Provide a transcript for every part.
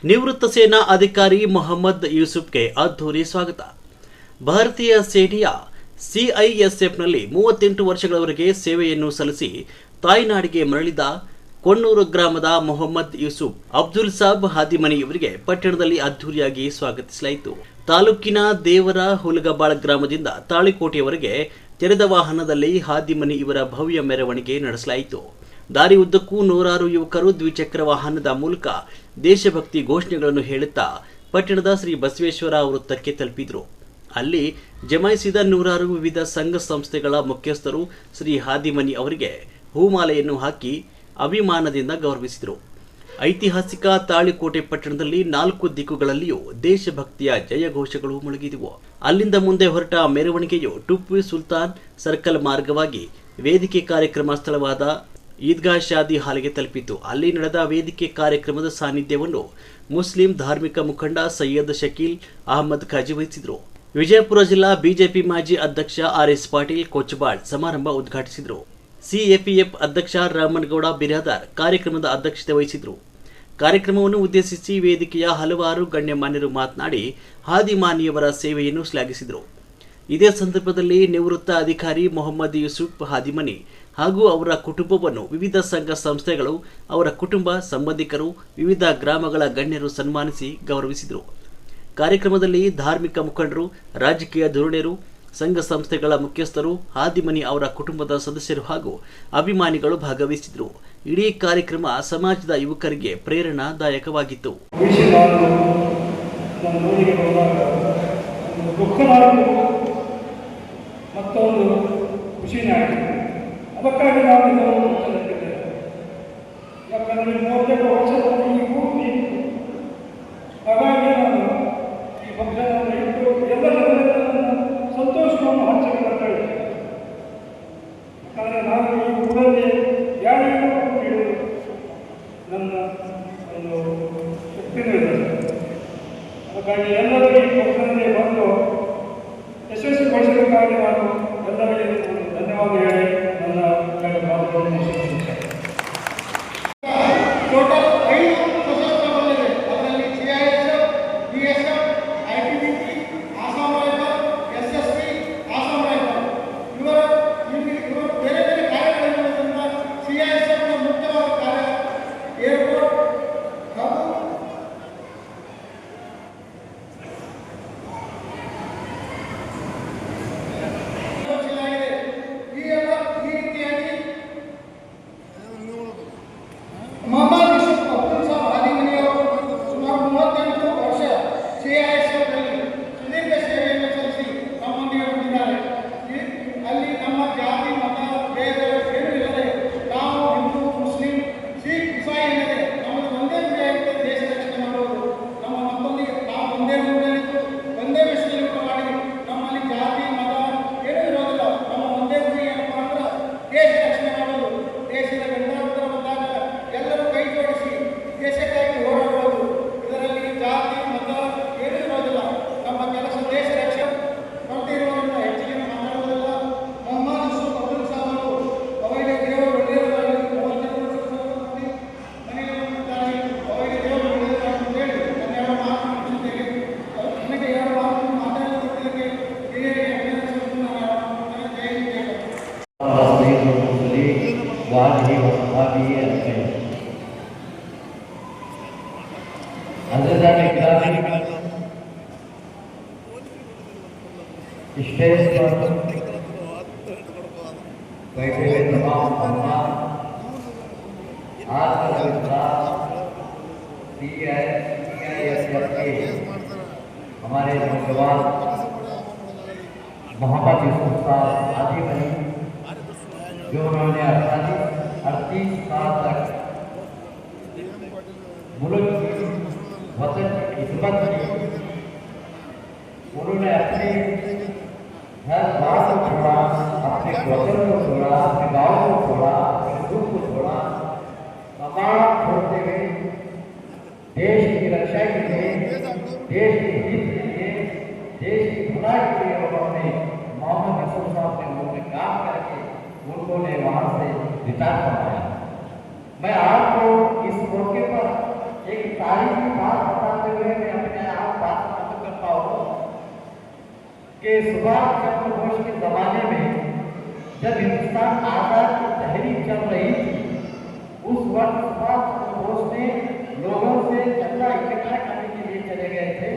ನಿವೃತ್ತ ಸೇನಾ ಅಧಿಕಾರಿ ಮೊಹಮ್ಮದ್ ಯೂಸುಫ್ಗೆ ಅದ್ಧೂರಿ ಸ್ವಾಗತ. ಭಾರತೀಯ ಸೇನೆಯ ಸಿಐಎಸ್ಎಫ್ನಲ್ಲಿ 38 ವರ್ಷಗಳವರೆಗೆ ಸೇವೆಯನ್ನು ಸಲ್ಲಿಸಿ ತಾಯ್ನಾಡಿಗೆ ಮರಳಿದ ಕೊಣ್ಣೂರು ಗ್ರಾಮದ ಮೊಹಮ್ಮದ್ ಯೂಸುಫ್ ಅಬ್ದುಲ್ ಸಾಬ್ ಹಾದಿಮನಿ ಇವರಿಗೆ ಪಟ್ಟಣದಲ್ಲಿ ಅದ್ಧೂರಿಯಾಗಿ ಸ್ವಾಗತಿಸಲಾಯಿತು. ತಾಲೂಕಿನ ದೇವರ ಹುಲಗಬಾಳ್ ಗ್ರಾಮದಿಂದ ತಾಳಿಕೋಟೆಯವರೆಗೆ ತೆರೆದ ವಾಹನದಲ್ಲಿ ಹಾದಿಮನಿ ಇವರ ಭವ್ಯ ಮೆರವಣಿಗೆ ನಡೆಸಲಾಯಿತು. ದಾರಿ ಉದ್ದಕ್ಕೂ ನೂರಾರು ಯುವಕರು ದ್ವಿಚಕ್ರ ವಾಹನದ ಮೂಲಕ ದೇಶಭಕ್ತಿ ಘೋಷಣೆಗಳನ್ನು ಹೇಳುತ್ತಾ ಪಟ್ಟಣದ ಶ್ರೀ ಬಸವೇಶ್ವರ ವೃತ್ತಕ್ಕೆ ತಲುಪಿದರು. ಅಲ್ಲಿ ಜಮಾಯಿಸಿದ ನೂರಾರು ವಿವಿಧ ಸಂಘ ಸಂಸ್ಥೆಗಳ ಮುಖ್ಯಸ್ಥರು ಶ್ರೀ ಹಾದಿಮನಿ ಅವರಿಗೆ ಹೂಮಾಲೆಯನ್ನು ಹಾಕಿ ಅಭಿಮಾನದಿಂದ ಗೌರವಿಸಿದರು. ಐತಿಹಾಸಿಕ ತಾಳಿಕೋಟೆ ಪಟ್ಟಣದಲ್ಲಿ 4 ದಿಕ್ಕುಗಳಲ್ಲಿಯೂ ದೇಶಭಕ್ತಿಯ ಜಯಘೋಷಗಳು ಮುಳುಗಿದವು. ಅಲ್ಲಿಂದ ಮುಂದೆ ಹೊರಟ ಮೆರವಣಿಗೆಯು ಟಿಪ್ಪು ಸುಲ್ತಾನ್ ಸರ್ಕಲ್ ಮಾರ್ಗವಾಗಿ ವೇದಿಕೆ ಕಾರ್ಯಕ್ರಮ ಸ್ಥಳವಾದ ಈದ್ಗಾ ಶಾದಿ ಹಾಲ್ಗೆ ತಲುಪಿತು. ಅಲ್ಲಿ ನಡೆದ ವೇದಿಕೆ ಕಾರ್ಯಕ್ರಮದ ಸಾನ್ನಿಧ್ಯವನ್ನು ಮುಸ್ಲಿಂ ಧಾರ್ಮಿಕ ಮುಖಂಡ ಸೈಯದ್ ಶಕೀಲ್ ಅಹಮದ್ ಖಾಜಿ ವಹಿಸಿದರು. ವಿಜಯಪುರ ಜಿಲ್ಲಾ ಬಿಜೆಪಿ ಮಾಜಿ ಅಧ್ಯಕ್ಷ ಆರ್.ಎಸ್. ಪಾಟೀಲ್ ಕೊಚ್ಚಬಾಳ್ ಸಮಾರಂಭ ಉದ್ಘಾಟಿಸಿದರು. ಸಿಎಪಿಎಫ್ ಅಧ್ಯಕ್ಷ ರಾಮನಗೌಡ ಬಿರಾದಾರ್ ಕಾರ್ಯಕ್ರಮದ ಅಧ್ಯಕ್ಷತೆ ವಹಿಸಿದರು. ಕಾರ್ಯಕ್ರಮವನ್ನು ಉದ್ದೇಶಿಸಿ ವೇದಿಕೆಯ ಹಲವಾರು ಗಣ್ಯಮಾನ್ಯರು ಮಾತನಾಡಿ ಹಾದಿಮಾನಿಯವರ ಸೇವೆಯನ್ನು ಶ್ಲಾಘಿಸಿದರು. ಇದೇ ಸಂದರ್ಭದಲ್ಲಿ ನಿವೃತ್ತ ಅಧಿಕಾರಿ ಮೊಹಮ್ಮದ್ ಯೂಸುಫ್ ಹಾದಿಮನಿ ಹಾಗೂ ಅವರ ಕುಟುಂಬವನ್ನು ವಿವಿಧ ಸಂಘ ಸಂಸ್ಥೆಗಳು, ಅವರ ಕುಟುಂಬ ಸಂಬಂಧಿಕರು, ವಿವಿಧ ಗ್ರಾಮಗಳ ಗಣ್ಯರು ಸನ್ಮಾನಿಸಿ ಗೌರವಿಸಿದರು. ಕಾರ್ಯಕ್ರಮದಲ್ಲಿ ಧಾರ್ಮಿಕ ಮುಖಂಡರು, ರಾಜಕೀಯ ಧುರೀಣರು, ಸಂಘ ಸಂಸ್ಥೆಗಳ ಮುಖ್ಯಸ್ಥರು, ಹಾದಿಮನಿ ಅವರ ಕುಟುಂಬದ ಸದಸ್ಯರು ಹಾಗೂ ಅಭಿಮಾನಿಗಳು ಭಾಗವಹಿಸಿದರು. ಇಡೀ ಕಾರ್ಯಕ್ರಮ ಸಮಾಜದ ಯುವಕರಿಗೆ ಪ್ರೇರಣಾದಾಯಕವಾಗಿತ್ತು. ಮತ್ತೊಂದು ಖುಷಿನಾಗಿದೆ. ಅದಕ್ಕಾಗಿ ನಾವು ಇದನ್ನು ತಲುಪಿದ್ದೇವೆ. ಯಾಕಂದರೆ 32 ವರ್ಷದಲ್ಲಿ ಈ ಭೂಮಿ, ಹಾಗಾಗಿ ನಾನು ಈ ಪಕ್ಷವನ್ನು ಇಟ್ಟು ಎಲ್ಲ ಜನರ ಸಂತೋಷವನ್ನು ಹಂಚಿಕೊಳ್ಳುತ್ತಾ ಇದ್ದೇನೆ. ಯಾಕಂದರೆ ನಾನು ಈ ಊರಲ್ಲಿ ಯಾರಿಗೂ ನೀಡುವುದು ನನ್ನ ಒಂದು ಶಕ್ತಿನೂ ಇದೆ. ಹಾಗಾಗಿ ಎಲ್ಲರೂ ಈ ಪಕ್ಷದಲ್ಲಿ ಬಂದು ಯಶಸ್ವಿಗೊಳಿಸಬೇಕಾಗಿ ನಾನು ಎಲ್ಲರಿಗೆ ಧನ್ಯವಾದ ಹೇಳಿ ನನ್ನ ಮಾತುಗಳನ್ನು ಮುಗಿಸುತ್ತೇನೆ. ಟೋಟಲ್ 5 ಸಶಸ್ತ್ರ ಬಲಗಳಿವೆ. ಅದರಲ್ಲಿ CISF, BSF, ITBP, Assam rifle, SSB, Assam rifle ಇವರು ಬೇರೆ ಬೇರೆ ಕಾರ್ಯಗಳಿರುವುದರಿಂದ ಸಿಐಎಸ್ಎಫ್ನ ಮುಖ್ಯವಾದ ಕಾರ್ಯ ಏರ್ಪೋರ್ಟ್ ಹಾಗೂ स्टेज पर बैठे हुए तमाम मेहमान, आज का विस्तार सीआईएसएफ के हमारे नौजवान मोहम्मद यूसुफ साहब हादिमनी, जो उन्होंने 38 साल तक मुल्क की वतन की खिदमत की। उन्होंने अपनी हर बात को छोड़ा, अपने वतन को छोड़ा, अपने गाँव को छोड़ा, अपने दुख को छोड़ा, मकान छोड़ते हुए देश की रक्षा के लिए, देश के हित के लिए, देश की भलाई के लिए उन्होंने मोहम्मद यूसुफ साहब ने उन्होंने काम करके उन्होंने वहाँ से रिटायर करवाया। मैं आपको इस मौके पर एक तारीखी बात कि सुभाष चंद्र बोस के ज़माने में जब हिंदुस्तान आज़ाद की तहरीक चल रही थी, उस वक्त सुभाष चंद्र बोस ने लोगों से चंदा इकट्ठा करने के लिए चले गए थे।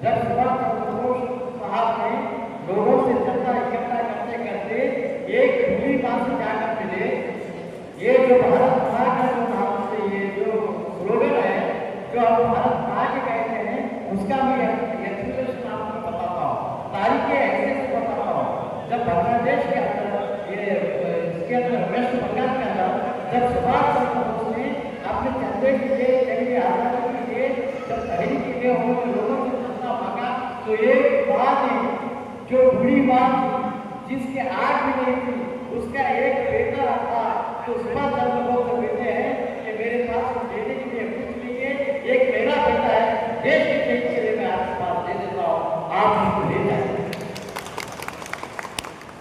जब सुभाष चंद्र बोस साहब ने लोगों से चंदा इकट्ठा करते करते एक खुली बात से जाकर मिले, ये जो भारत माँ का जो नाम से ये जो स्लोगन है, जो हम भारत माँ के कहते हैं, उसका मैं एक्सप्लेनेशन आपको बताता हूँ, तारीख ऐसे से बताता हूँ। जब बांग्लादेश के अंदर इसके अंदर वेस्ट बंगाल के अंदर जब सुभाष चंद्र बोस ने अपने चंदे के लिए कहीं आज़ादी के लिए जब तहरीक के लिए उन्होंने लोगों से चंदा मांगा, तो एक बात ही जो बूढ़ी बात जिसके आँख भी नहीं थी, उसका एक बेटा था जो सुभाष चंद्र